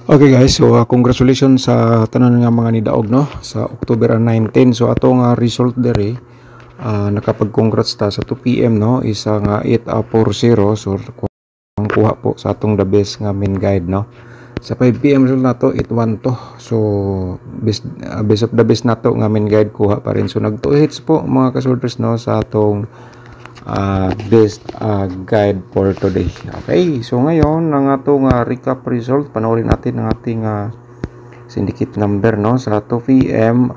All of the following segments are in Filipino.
Okay guys, so congratulations sa tanan nga mga nidaog no sa October 19. So ato nga result dere nakapag-congrats ta sa 2 PM no isa nga 840. So ang kuha po sa atong the best nga main guide no. Sa 5 PM result nato 812. So best of the best nato nga main guide kuha pa rin. So nag 2 hits po mga kasoldiers no sa atong best guide for today. Okay, so ngayon ang atong recap result, panoorin natin ang ating syndicate number no sa 2 PM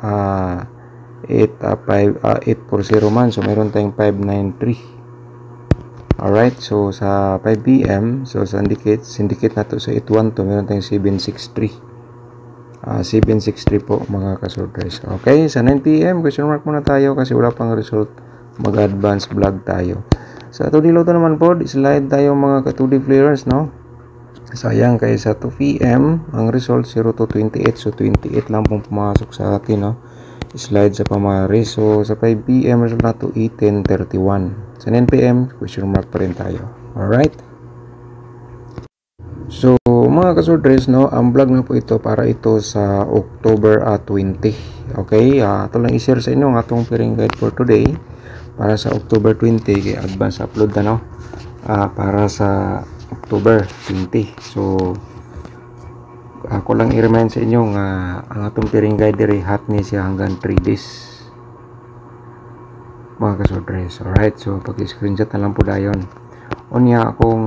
840 man, so meron tayong 593. Alright, so sa 5 PM, so syndicate nato sa 812, meron tayong 763. 763 po mga kasoldiers. Okay, sa 9 PM question mark muna tayo kasi wala pang result, mag-advance vlog tayo. Sa 2D Lotto naman po, slide tayo mga ka-2D players no. Sayang kay sa 2 PM ang result 0 to 28, so 28 lang pong pumasok sa atin no. Slide sa pamari. So sa 5 PM result na to 1831. Sa 9 PM question mark pa rin tayo. Alright, so mga kasoldiers no, ang vlog na po ito para ito sa October 20. Okay, ito lang i-share sa inyo ang atong pairing guide for today para sa October 20 kay advance upload na no, para sa October 20. So ako lang i-remind sa inyo nga ang atong pairing guide diri hot ni siya hanggang 3 days mga kasoldiers. Alright, so pag-screenshot na lang po dayon. Unya ako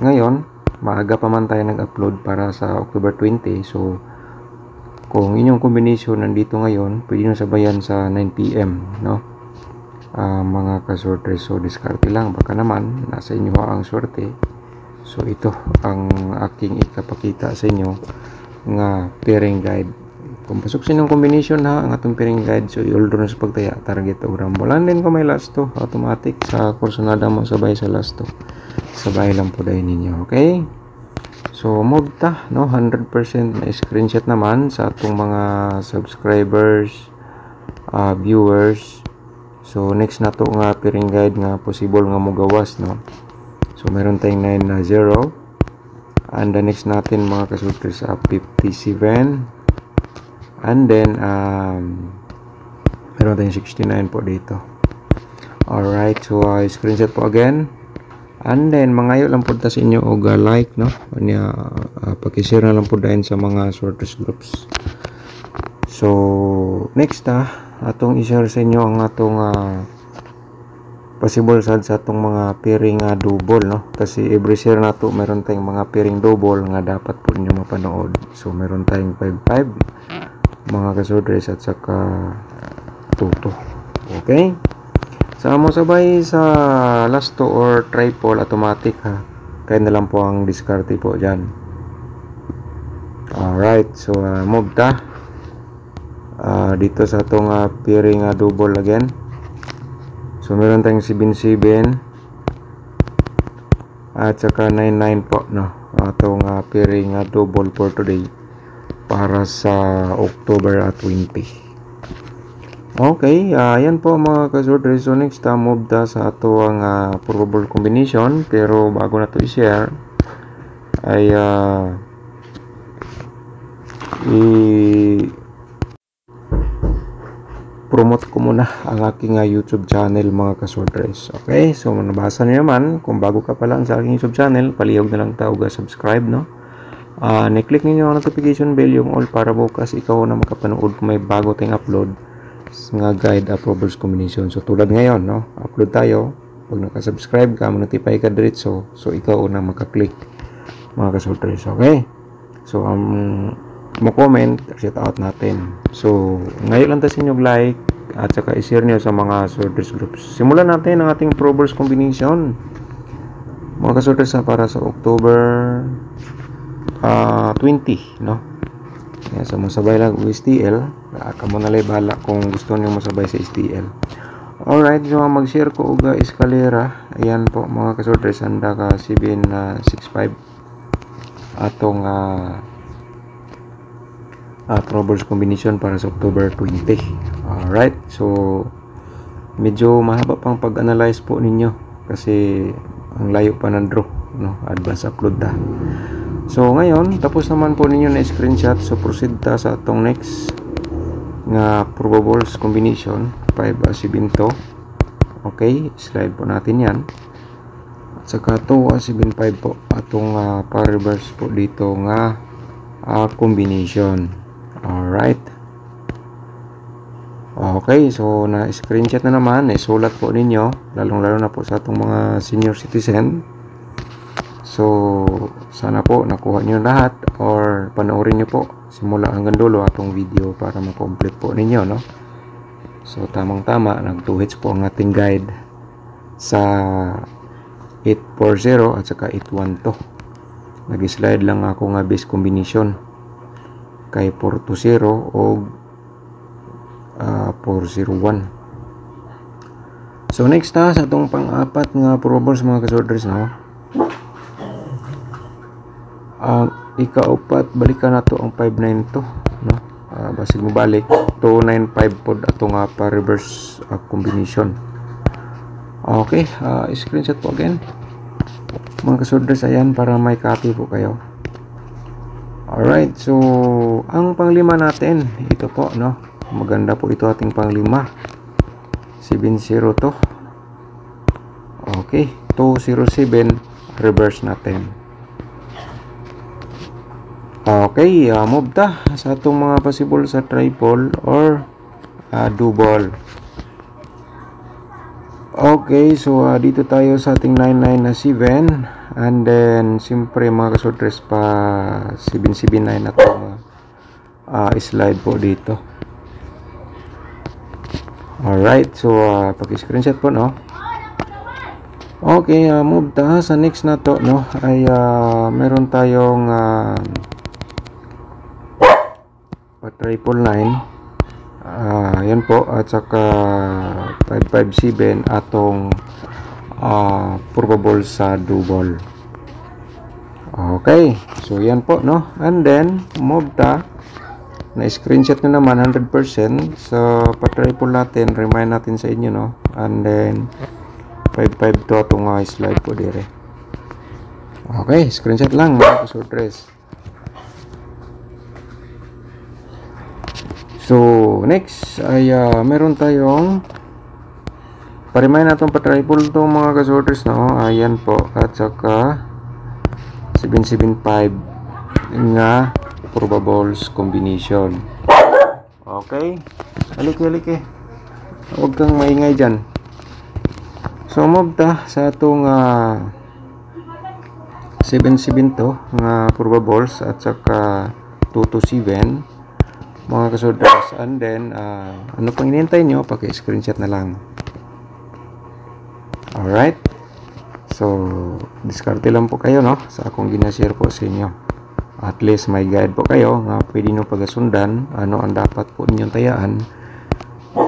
ngayon maaga pa man tayo nag-upload para sa October 20. So kung inyong combination nandito ngayon, pwede nyo sabayan sa 9 PM no. Mga kasorters, so diskarte lang, baka naman nasa inyo ang swerte. So ito ang aking ikapakita sa inyo nga pairing guide. Kung pasok sa inyong combination ha ang atong pairing guide, so i-order na sa pagtaya target o rambulan din ko may last to automatic sa kursunada mo sabay sa last to sabay lang po dahil ninyo. Okay, so move ta no, 100% na screenshot naman sa atong mga subscribers, viewers. So next na to nga pairing guide nga possible nga mugawas no. So meron tayong 9 na 0, and the next natin mga kasulters 57, and then meron tayong 69 po dito. Alright, so screenshot po again, and then mangayo lang po ta sa inyo og like no, anya paki-share na lang po dahil sa mga sorters groups. So next atong i-share sa inyo ang atong possible sad sa atong mga pairing double no, kasi every share nato meron tayong mga pairing double nga dapat po ninyo mapanood. So meron tayong 55 mga kasoldiers at saka tuto. Okay, sa mo sabay sa last to or triple automatic ha, kaya na lang po ang diskarte po dyan. Alright, so move ta dito sa itong pairing double again. So meron tayong 77 at saka 99 po no, itong pairing double for today para sa October 20. Okay, yan po mga kasoldiers. So next move ta sa ato ang probable combination, pero bago na to i-share ay promote ko muna ang aking YouTube channel mga kasoldiers. Okay, so nabasa niyo naman, kung bago ka pa lang sa aking YouTube channel, palihog na lang tao subscribe no. Ne-click niyo ang notification bell, yung all, para bukas ikaw na makapanood kung may bago tayong upload nga guide approvals combination. So tulad ngayon no, upload tayo, pag naka-subscribe ka, notify ka diretso, so ikaw na maka-click mga kasoldiers. Okay, so mo comment, shout out natin. So ngayon lang tayo sa inyo like at saka i-share nyo sa mga sorters groups. Simulan natin ang ating proballs combination mga kasorters para sa October 20 no. Yan, so masabay lang STL, kamo na lang bahala kung gusto niyo masabay sa STL. Alright, so mag-share ko og eskalera. Ayan po mga kasorters, handa ka 765 atong proballs combination para sa October 20. Alright, so medyo mahaba pang pag-analyze po ninyo kasi ang layo pa ng draw no, advance upload So ngayon tapos naman po ninyo na screenshot, so proceed ta sa atong next nga probables combination 5 as 7 to. Okay, slide po natin yan. At saka 2 as 7 5 po atong pa-reverse po dito nga combination. Alright. Okay, so na screenshot na naman, isulat po ninyo, lalong-lalo na po sa atong mga senior citizen. So sana po nakuha nyo lahat or panoorin nyo po simula hanggang dulo atong video para ma-complete po ninyo, no? So tamang-tama, nag-2 hits po ang ating guide sa 840 at saka 812. Nag-slide lang ako nga base combination kay 420 o 401. So next sa atong pang-apat nga probables mga kasorders, no? Ikaupat, balikan nato ang 592, no? Basig mo balik 295 pod atong pa reverse combination. Okay, screenshot po again mga kasorders, ayan, para may copy po kayo. Alright, so ang panglima natin ito po, no? Maganda po ito ating panglima, 70 to. Okay, 207 reverse natin. Okay, move ta sa atong mga possible sa triple or double. Okay, so dito tayo sa ating 99 na 7, and then siyempre mga kasorders pa 779 na itong slide po dito. Alright, so pag-screenshot po, no? Okay, move ta sa next na to, no? Ay meron tayong triple 9, yan po, at saka 557 atong probable sa double. Okay, so yan po, no? And then move ta na screenshot na naman 100%. So pa-triple natin, remind natin sa inyo, no? And then 552 atong slide po dire. Okay, screenshot lang mga kasorders. So next ay meron tayong pa-remind natong pa-triple to mga kasorders, no? Ayan po, at saka 775 nga probables combination. Okay, haliki, huwag kang maingay dyan. So move ta sa atong 77 to nga probables at saka 227 mga kasorders, and then ano pang inintay nyo, paki-screenshot na lang. Alright, so diskarte lang po kayo, no, sa akong ginashare po sa inyo. At least may guide po kayo nga pwede nyo pagasundan ano ang dapat po ninyong tayaan,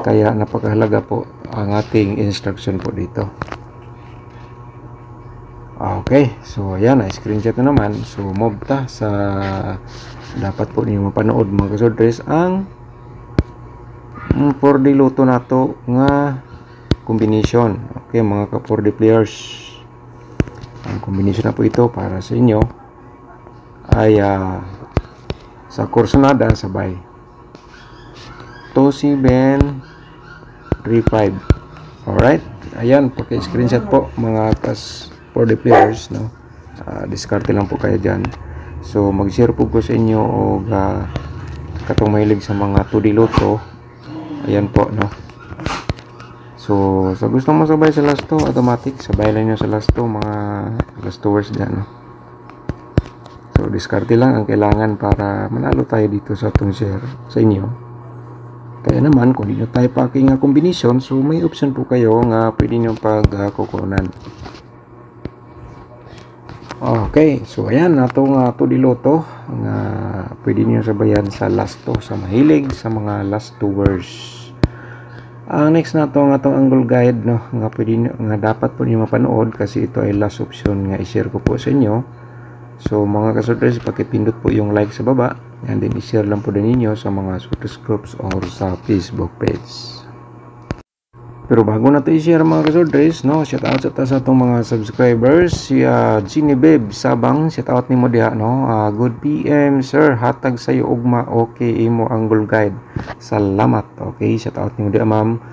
kaya napakahalaga po ang ating instruction po dito. Okay, so ayan, screenshot na naman. So move ta sa dapat po ninyo mapanood mga kasorders, ang 4D Lotto nato nga combination. Okay mga ka 4D players, ang combination na po ito para sa inyo ay sa Corsonada sabay 2735. Alright, ayan, paki-screenshot po mga kas 4D players, no? Diskarte lang po kayo dyan. So mag-share po ko sa inyo og katong mahilig sa mga 2D Lotto. Ayan po, no? So sa gusto mo sabay sa last 2, automatic sabay lang nyo sa last 2 mga last 2 words dyan, no? So diskarte lang ang kailangan para manalo tayo dito sa atong share sa inyo. Kaya naman kung di nyo tayo packing nga combination, so may option po kayo nga pwede nyo pagkukunan. Okay, so ayan atong 2D Lotto nga pwede niyo sabayan sa last 2 sa mahilig sa mga last 2 words. Ang next na to nga atong angle guide, no, nga pwede nyo, nga dapat po niyo mapanood kasi ito ay last option nga i-share ko po sa inyo. So mga kasorders, pakipindot po yung like sa baba, and then i-share lang po din ninyo sa mga sorters groups or sa Facebook page. Pero bago na to i-share mga kasordres, no, shout out sa atong mga subscribers, si Ginny Babe Sabang, shout out nimo diha, no. Good PM sir, hatag sayo ugma, okay imo angle guide. Salamat. Okay, shout out nimo diha ma'am.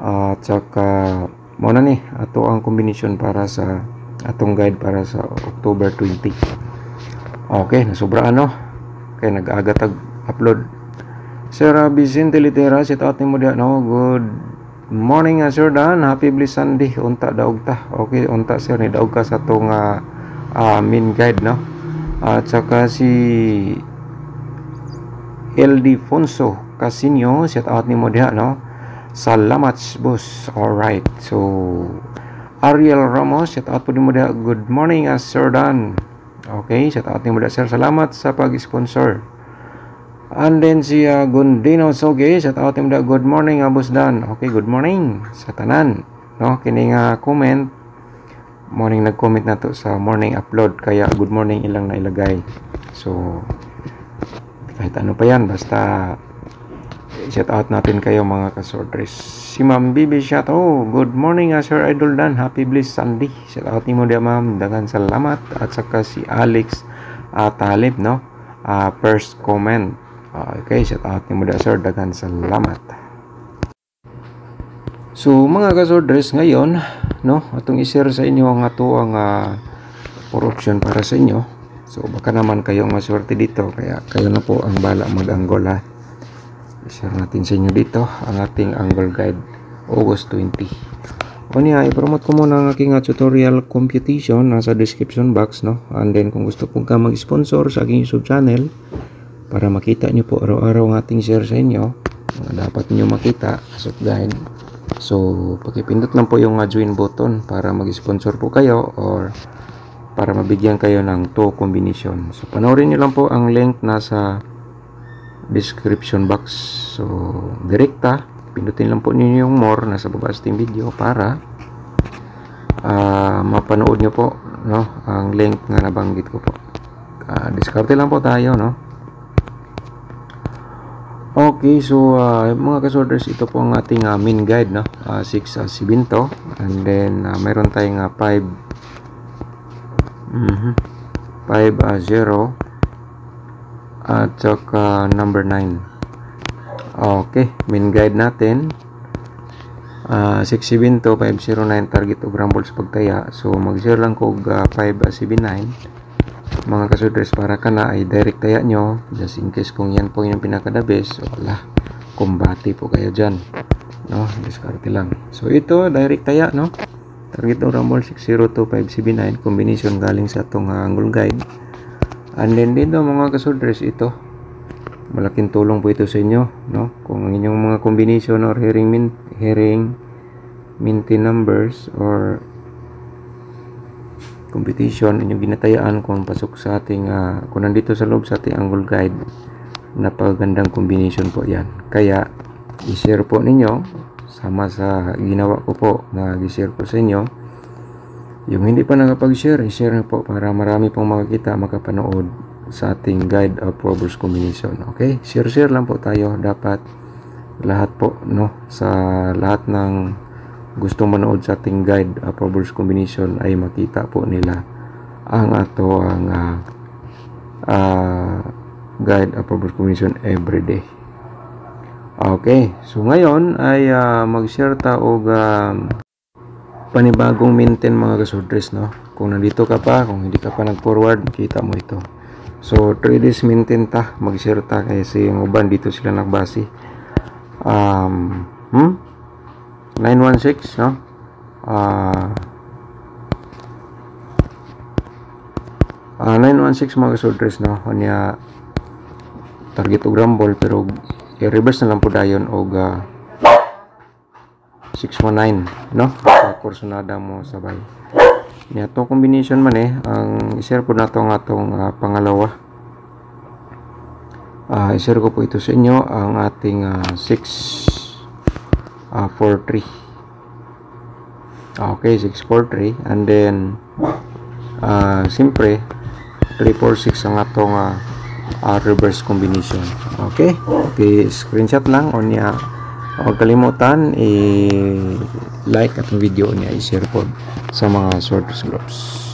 At saka mo na ni ato ang kombinasyon para sa atong guide para sa October 20. Okay, nasobra ano. Kay nag-aga tag upload. Sir Vicente Litera, shout out nimo diha, no. Good morning Sir Dan, happy blessed Sunday. Unta daog ta. Okay, unta sir ni daog ka sa tong main guide, no. At saka si LD Fonso Casinio, shout out nimo diha, no. Salamat boss. Alright, so Ariel Ramos, shout out po nimo diha, good morning Sir Dan. Okay, shout out nimo diha sir, salamat sa pag-sponsor. And then si Gundino Soge, shout out nimo diha, good morning boss Dan. Okay, good morning sa tanan, no. Kini nga comment morning nag-comment na to sa morning upload, kaya good morning ilang na ilagay. So kahit ano pa yan, basta shout out natin kayo mga kasordres. Si Ma'am Bibi shout out, good morning Sir Idol Dan, happy blessed Sunday. Shout out nimo diha ma'am, daghang salamat. At saka si Alex Talib, no, first comment. Okay, shout out nimo diha sir, daghang salamat. So mga kasordres, ngayon, no, atong i-share sa inyo ang ato ang option para sa inyo. So baka naman kayong maswerte dito, kaya kayo na po ang bala mag-angle, ha. I-share natin sa inyo dito ang ating angle guide August 20. O niya, i-promote ko muna ang aking tutorial computation nasa description box, no. And then kung gusto po ka mag-sponsor sa aking YouTube channel para makita nyo po araw-araw ang ating share sa inyo, dapat nyo makita as guide. So pakipindot lang po yung join button para mag-sponsor po kayo or para mabigyan kayo ng 2 combination. So panoorin nyo lang po ang link nasa description box. So direkta, pindutin lang po ninyo yung more nasa baba sa ating video para mapanood nyo po, no, ang link na nabanggit ko po. Diskarte lang po tayo, no. Okay, so mga kasorders, ito po ang ating main guide, no. 6 simento, and then mayroon tayong 5-0 at saka number 9. Okay, main guide natin 672 509 target og rumble sa pagtaya. So mag-share lang ko 579 mga kasudres para kana ay direct taya nyo, just in case kung yan po yung pinaka the best, wala, kumbati po kayo dyan, no, diskarte lang. So ito direct taya, no, target og rumble 602579 combination galing sa atong angle guide. And then dito mga kasudres, ito malaking tulong po ito sa inyo, no, kung ang inyong mga combination or hearing minty numbers or competition inyong ginatayaan kung pasok sa ating kung nandito sa loob sa ating angle guide, napakagandang combination po yan. Kaya i-share po ninyo sama sa ginawa ko po na i-share ko sa inyo. Yung hindi pa nakapag-share, i-share nyo po para marami pong makakita, makapanood sa ating guide of Proverbs combination. Okay, share lang po tayo, dapat lahat po, no, sa lahat ng gustong manood sa ating guide Proverbs combination ay makita po nila ang ato ang guide Proverbs combination everyday. Okay, so ngayon ay mag-share ta og panibagong maintain mga kasudres, no. Kung nandito ka pa, kung hindi ka pa nag-forward, kita mo ito. So 3 days maintain ta, mag-share ta kasi yung uban dito sila nagbase. 916, no. 916 mga kasudres, no. Kanya target og rumble pero i-reverse na lang po dayon og 619, no. Sa kursunada mo sabay. Niya to combination man ang i-share po nato ang atong pangalawa. I-share ko po ito sa inyo ang ating 643. Okay, 643, and then siyempre 346 ang atong reverse combination. Okay, screenshot lang o niya Huwag kalimutan i-like at video niya, i-share po sa mga sorters groups.